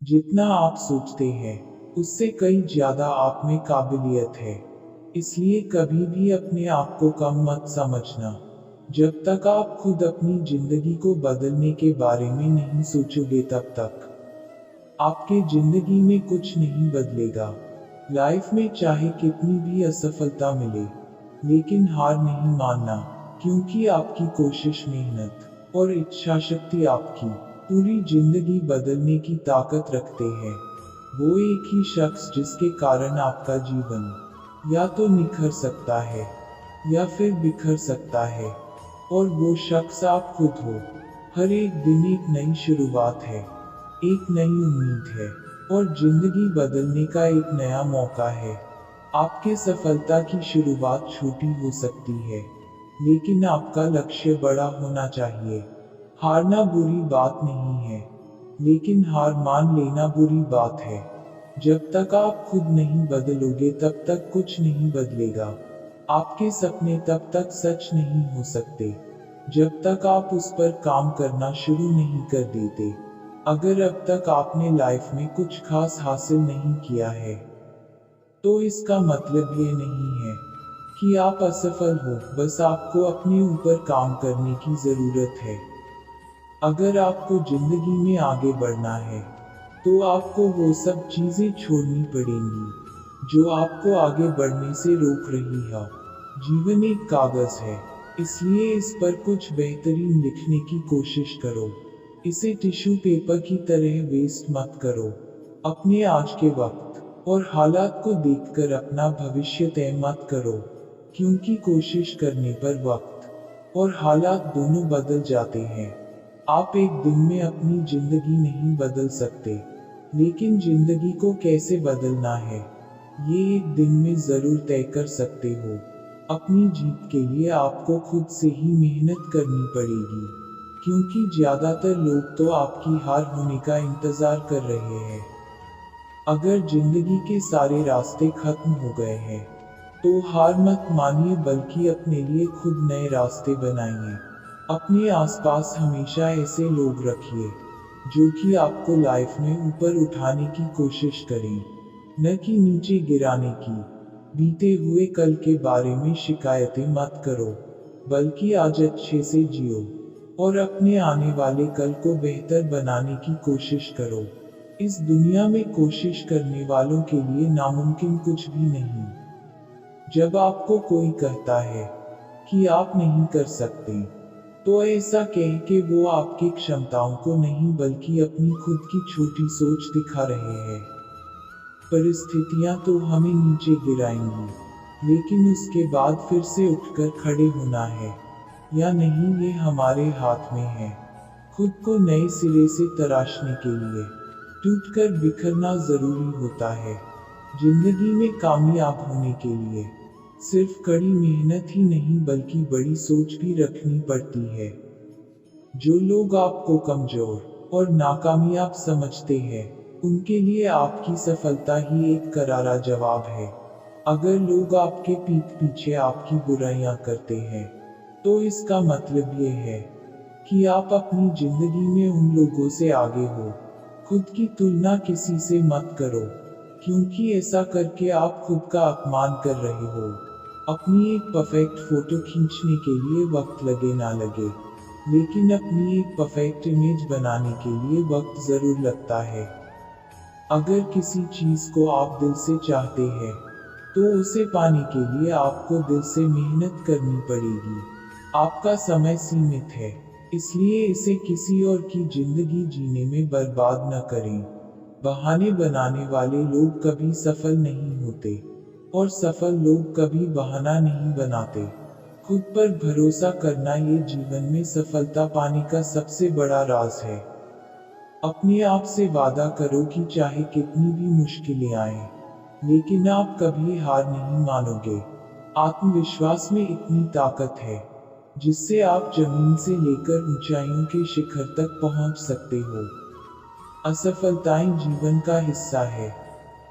जितना आप सोचते हैं उससे कई ज्यादा आप में काबिलियत है। इसलिए कभी भी अपने आप को कम मत समझना। जब तक आप खुद अपनी जिंदगी को बदलने के बारे में नहीं सोचोगे तब तक आपके जिंदगी में कुछ नहीं बदलेगा। लाइफ में चाहे कितनी भी असफलता मिले, लेकिन हार नहीं मानना, क्योंकि आपकी कोशिश, मेहनत और इच्छा शक्ति आपकी पूरी जिंदगी बदलने की ताकत रखते हैं। वो एक ही शख्स जिसके कारण आपका जीवन या तो निखर सकता है या फिर बिखर सकता है, और वो शख्स आप खुद हो। हर एक दिन एक नई शुरुआत है, एक नई उम्मीद है और जिंदगी बदलने का एक नया मौका है। आपके सफलता की शुरुआत छोटी हो सकती है, लेकिन आपका लक्ष्य बड़ा होना चाहिए। हारना बुरी बात नहीं है, लेकिन हार मान लेना बुरी बात है। जब तक आप खुद नहीं बदलोगे तब तक कुछ नहीं बदलेगा। आपके सपने तब तक सच नहीं हो सकते जब तक आप उस पर काम करना शुरू नहीं कर देते। अगर अब तक आपने लाइफ में कुछ खास हासिल नहीं किया है, तो इसका मतलब ये नहीं है कि आप असफल हो, बस आपको अपने ऊपर काम करने की जरूरत है। अगर आपको जिंदगी में आगे बढ़ना है, तो आपको वो सब चीजें छोड़नी पड़ेंगी जो आपको आगे बढ़ने से रोक रही है। जीवन एक कागज है, इसलिए इस पर कुछ बेहतरीन लिखने की कोशिश करो। इसे टिश्यू पेपर की तरह वेस्ट मत करो। अपने आज के वक्त और हालात को देखकर अपना भविष्य तय मत करो, क्योंकि कोशिश करने पर वक्त और हालात दोनों बदल जाते हैं। आप एक दिन में अपनी जिंदगी नहीं बदल सकते, लेकिन जिंदगी को कैसे बदलना है, ये एक दिन में जरूर तय कर सकते हो। अपनी जीत के लिए आपको खुद से ही मेहनत करनी पड़ेगी, क्योंकि ज्यादातर लोग तो आपकी हार होने का इंतजार कर रहे हैं। अगर जिंदगी के सारे रास्ते खत्म हो गए हैं, तो हार मत मानिए, बल्कि अपने लिए खुद नए रास्ते बनाइए। अपने आसपास हमेशा ऐसे लोग रखिए जो कि आपको लाइफ में ऊपर उठाने की कोशिश करें, न कि नीचे गिराने की। बीते हुए कल के बारे में शिकायतें मत करो, बल्कि आज अच्छे से जियो और अपने आने वाले कल को बेहतर बनाने की कोशिश करो। इस दुनिया में कोशिश करने वालों के लिए नामुमकिन कुछ भी नहीं। जब आपको कोई कहता है कि आप नहीं कर सकते, तो ऐसा कह के वो आपकी क्षमताओं को नहीं बल्कि अपनी खुद की छोटी सोच दिखा रहे हैं। परिस्थितियां तो हमें नीचे गिराएंगी, लेकिन उसके बाद फिर से उठकर खड़े होना है या नहीं, ये हमारे हाथ में है। खुद को नए सिरे से तराशने के लिए टूटकर बिखरना जरूरी होता है। जिंदगी में कामयाब होने के लिए सिर्फ कड़ी मेहनत ही नहीं बल्कि बड़ी सोच भी रखनी पड़ती है। जो लोग आपको कमजोर और नाकामयाब समझते हैं, उनके लिए आपकी सफलता ही एक करारा जवाब है। अगर लोग आपके पीठ पीछे आपकी बुराइयां करते हैं, तो इसका मतलब ये है कि आप अपनी जिंदगी में उन लोगों से आगे हो। खुद की तुलना किसी से मत करो, क्योंकि ऐसा करके आप खुद का अपमान कर रहे हो। अपनी एक परफेक्ट फोटो खींचने के लिए वक्त लगे ना लगे, लेकिन अपनी एक परफेक्ट इमेज बनाने के लिए वक्त जरूर लगता है। अगर किसी चीज को आप दिल से चाहते हैं, तो उसे पाने के लिए आपको दिल से मेहनत करनी पड़ेगी। आपका समय सीमित है, इसलिए इसे किसी और की जिंदगी जीने में बर्बाद न करें। बहाने बनाने वाले लोग कभी सफल नहीं होते, और सफल लोग कभी बहाना नहीं बनाते। खुद पर भरोसा करना ये जीवन में सफलता पाने का सबसे बड़ा राज है। अपने आप से वादा करो कि चाहे कितनी भी मुश्किलें आए, लेकिन आप कभी हार नहीं मानोगे। आत्मविश्वास में इतनी ताकत है जिससे आप जमीन से लेकर ऊंचाइयों के शिखर तक पहुंच सकते हो। असफलताएं जीवन का हिस्सा है,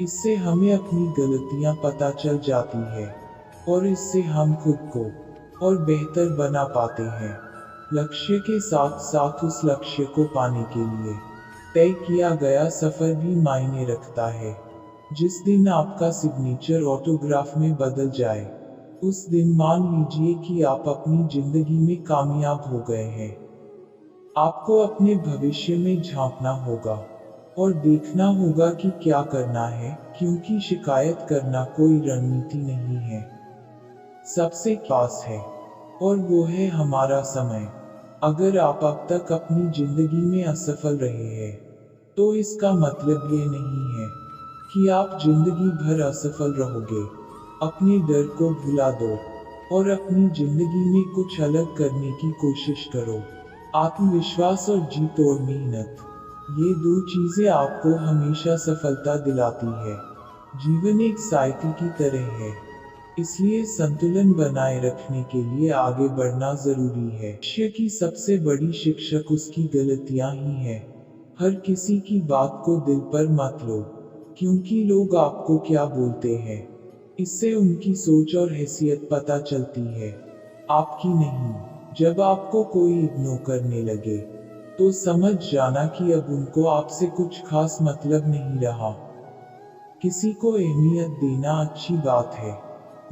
इससे हमें अपनी गलतियां पता चल जाती है और इससे हम खुद को और बेहतर बना पाते हैं। लक्ष्य के साथ साथ उस लक्ष्य को पाने के लिए तय किया गया सफर भी मायने रखता है। जिस दिन आपका सिग्नेचर ऑटोग्राफ में बदल जाए, उस दिन मान लीजिए कि आप अपनी जिंदगी में कामयाब हो गए हैं। आपको अपने भविष्य में झांकना होगा और देखना होगा कि क्या करना है, क्योंकि शिकायत करना कोई रणनीति नहीं है। सबसे पास है, और वो है हमारा समय। अगर आप अब तक अपनी जिंदगी में असफल रहे हैं, तो इसका मतलब ये नहीं है कि आप जिंदगी भर असफल रहोगे। अपने डर को भुला दो और अपनी जिंदगी में कुछ अलग करने की कोशिश करो। आत्मविश्वास और जीत और मेहनत, ये दो चीजें आपको हमेशा सफलता दिलाती है। जीवन एक साइकिल की तरह है, इसलिए संतुलन बनाए रखने के लिए आगे बढ़ना जरूरी है। मनुष्य की सबसे बड़ी शिक्षक उसकी गलतियां ही है। हर किसी की बात को दिल पर मत लो, क्योंकि लोग आपको क्या बोलते हैं, इससे उनकी सोच और हैसियत पता चलती है, आपकी नहीं। जब आपको कोई इग्नोर करने लगे, तो समझ जाना कि अब उनको आपसे कुछ खास मतलब नहीं रहा। किसी को अहमियत देना अच्छी बात है,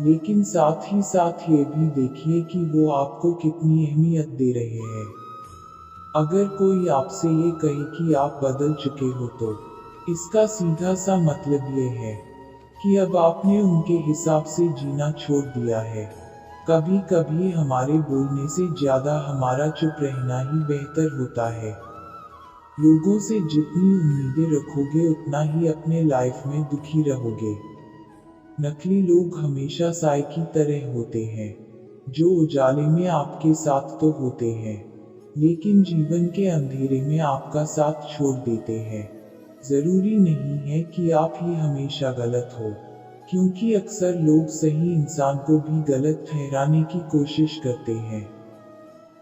लेकिन साथ ही साथ ये भी देखिए कि वो आपको कितनी अहमियत दे रहे हैं। अगर कोई आपसे ये कहे कि आप बदल चुके हो, तो इसका सीधा सा मतलब ये है कि अब आपने उनके हिसाब से जीना छोड़ दिया है। कभी कभी हमारे बोलने से ज्यादा हमारा चुप रहना ही बेहतर होता है। लोगों से जितनी उम्मीदें रखोगे, उतना ही अपने लाइफ में दुखी रहोगे। नकली लोग हमेशा साए की तरह होते हैं, जो उजाले में आपके साथ तो होते हैं, लेकिन जीवन के अंधेरे में आपका साथ छोड़ देते हैं। जरूरी नहीं है कि आप ही हमेशा गलत हो, क्योंकि अक्सर लोग सही इंसान को भी गलत ठहराने की कोशिश करते हैं।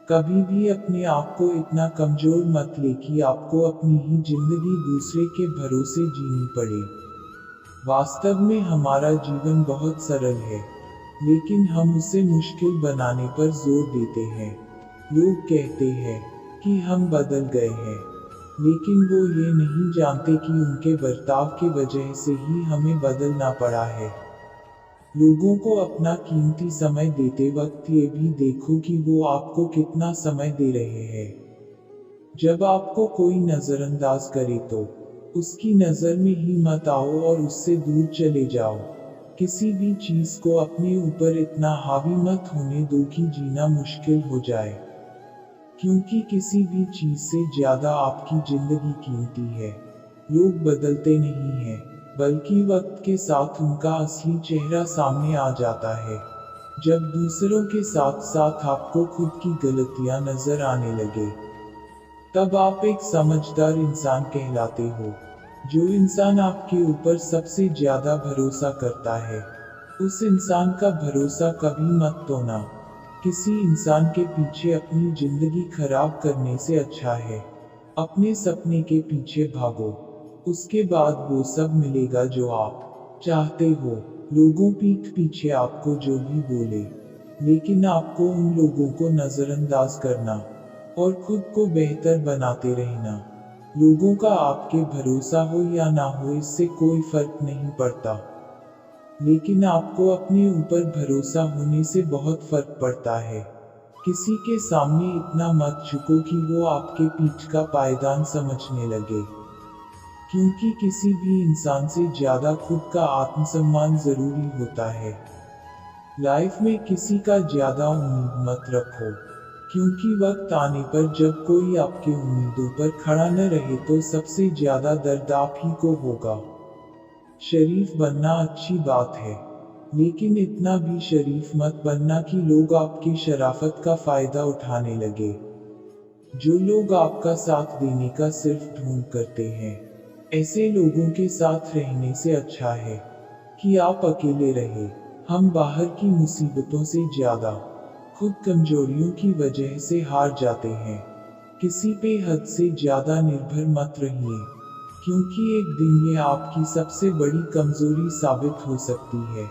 कभी भी अपने आप को इतना कमजोर मत ले कि आपको अपनी ही जिंदगी दूसरे के भरोसे जीनी पड़े। वास्तव में हमारा जीवन बहुत सरल है, लेकिन हम उसे मुश्किल बनाने पर जोर देते हैं। लोग कहते हैं कि हम बदल गए हैं, लेकिन वो ये नहीं जानते कि उनके बर्ताव की वजह से ही हमें बदलना पड़ा है। लोगों को अपना कीमती समय देते वक्त ये भी देखो कि वो आपको कितना समय दे रहे हैं। जब आपको कोई नजरअंदाज करे, तो उसकी नजर में ही मत आओ और उससे दूर चले जाओ। किसी भी चीज को अपने ऊपर इतना हावी मत होने दो कि जीना मुश्किल हो जाए, क्योंकि किसी भी चीज से ज्यादा आपकी जिंदगी कीमती है। लोग बदलते नहीं हैं, बल्कि वक्त के साथ उनका असली चेहरा सामने आ जाता है। जब दूसरों के साथ साथ आपको खुद की गलतियां नजर आने लगे, तब आप एक समझदार इंसान कहलाते हो। जो इंसान आपके ऊपर सबसे ज्यादा भरोसा करता है, उस इंसान का भरोसा कभी मत तोड़ना। किसी इंसान के पीछे अपनी जिंदगी खराब करने से अच्छा है अपने सपने के पीछे भागो, उसके बाद वो सब मिलेगा जो आप चाहते हो। लोगों पीठ पीछे आपको जो भी बोले, लेकिन आपको उन लोगों को नजरअंदाज करना और खुद को बेहतर बनाते रहना। लोगों का आपके भरोसा हो या ना हो, इससे कोई फर्क नहीं पड़ता, लेकिन आपको अपने ऊपर भरोसा होने से बहुत फर्क पड़ता है। किसी के सामने इतना मत झुको कि वो आपके पीठ का पायदान समझने लगे, क्योंकि किसी भी इंसान से ज्यादा खुद का आत्मसम्मान जरूरी होता है। लाइफ में किसी का ज्यादा उम्मीद मत रखो, क्योंकि वक्त आने पर जब कोई आपके उम्मीदों पर खड़ा न रहे, तो सबसे ज्यादा दर्द आप ही को होगा। शरीफ बनना अच्छी बात है, लेकिन इतना भी शरीफ मत बनना कि लोग आपकी शराफत का फायदा उठाने लगे। जो लोग आपका साथ देने का सिर्फ ढोंग करते हैं, ऐसे लोगों के साथ रहने से अच्छा है कि आप अकेले रहे। हम बाहर की मुसीबतों से ज्यादा खुद कमजोरियों की वजह से हार जाते हैं। किसी पे हद से ज्यादा निर्भर मत रहिए, क्योंकि एक दिन ये आपकी सबसे बड़ी कमजोरी साबित हो सकती है।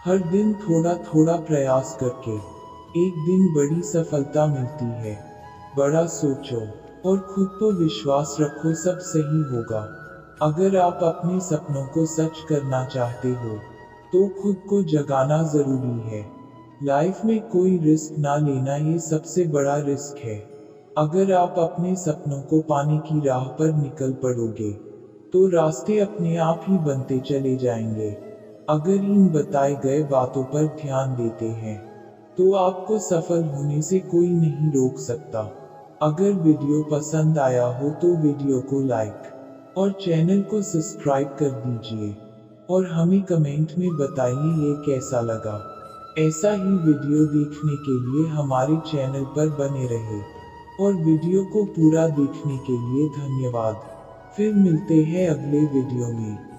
हर दिन थोड़ा थोड़ा प्रयास करके एक दिन बड़ी सफलता मिलती है। बड़ा सोचो, और खुद पर विश्वास रखो, सब सही होगा। अगर आप अपने सपनों को सच करना चाहते हो तो खुद को जगाना जरूरी है। लाइफ में कोई रिस्क ना लेना ये सबसे बड़ा रिस्क है। अगर आप अपने सपनों को पाने की राह पर निकल पड़ोगे तो रास्ते अपने आप ही बनते चले जाएंगे। अगर इन बताए गए बातों पर ध्यान देते हैं तो आपको सफल होने से कोई नहीं रोक सकता। अगर वीडियो पसंद आया हो तो वीडियो को लाइक और चैनल को सब्सक्राइब कर दीजिए और हमें कमेंट में बताइए ये कैसा लगा। ऐसा ही वीडियो देखने के लिए हमारे चैनल पर बने रहे और वीडियो को पूरा देखने के लिए धन्यवाद। फिर मिलते हैं अगले वीडियो में।